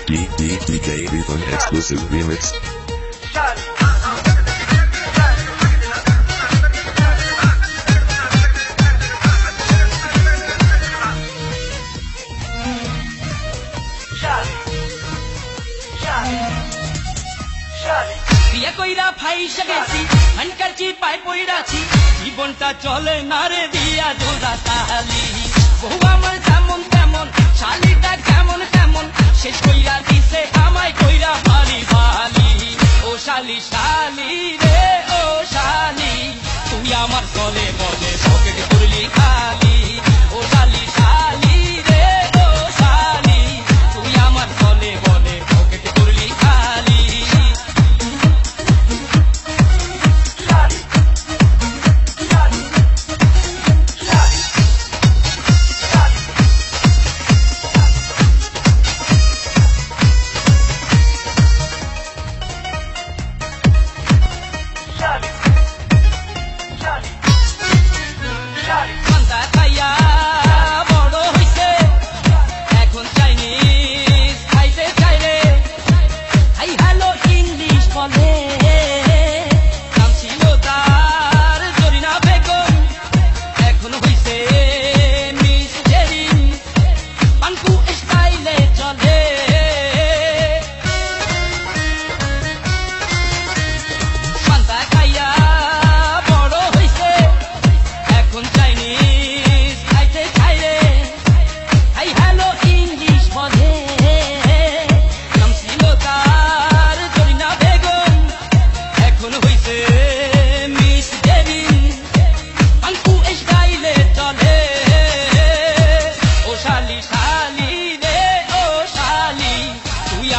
DJ Ethan exclusive remix. বিয়ে কইরা ফাইসা গেছি হানকারছি পাই পইরাছি জীবনটা চলে না রে দিয়া জোড়া তালি বহু আমার যেমন তেমন শালিটা কেমন কেমন শেষ কইরা দিছে আমায় কইরা ভালি ভালি ও শালি শালি রে ও শালি তুই আমার চলে বলে পকেট করলি খালি ও শালি শালি রে ও শালি তুই আমার চলে বলে পকেট করলি খালি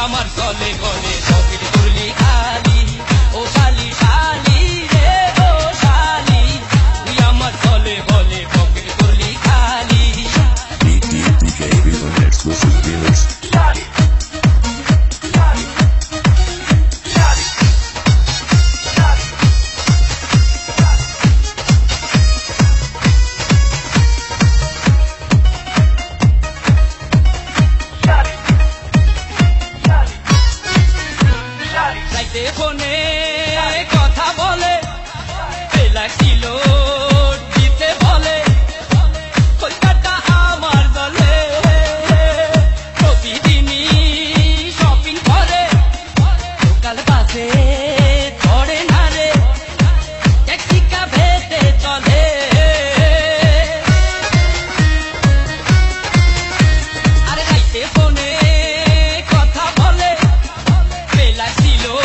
আমার চলে গলে পকেট করলি খালি ও শালি শালি রে ও শালি তুই আমার চলে গলে পকেট করলি খালি DJ Ethan exclusive remix. ফোনে কথা বলে বেলা কিলো দিতে বলে কলকাতা আমার দলে প্রতিদিনই শপিং করে লোকাল বাসে ধরে না রে ট্যাক্সি কাফেতে চলে আরে রাইতে ফোনে কথা বলে বেলা কিলো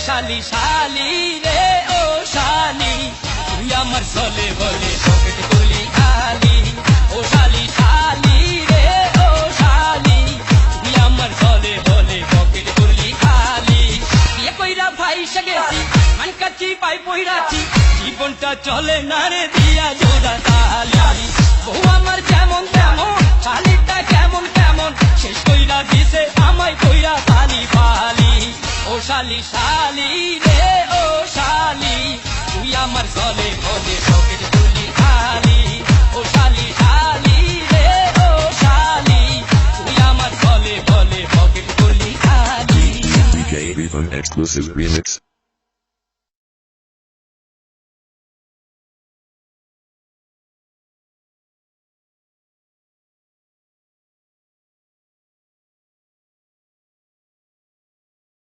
শালি শালি রে ও শালি তুই আমার চলে বলে পকেট করলি খালি ও শালি শালি রে ও শালি তুই আমার চলে বলে পকেট করলি খালি বিয়ে কইরা ফাইসা গেছি হানকারছি পাই পইরাছি জীবনটা চলে না রে দিয়া জোড়া তালি বহু আমার যেমন তেমন শালিটা কেমন কেমন শেষ কইরা দিছে আমায় কইরা ফালি ফালি ও শালি শালি রে ও শালি তুই আমার চলে বলে পকেট করলি খালি ও শালি শালি রে ও শালি তুই আমার চলে বলে পকেট করলি খালি DJ Ethan exclusive remix.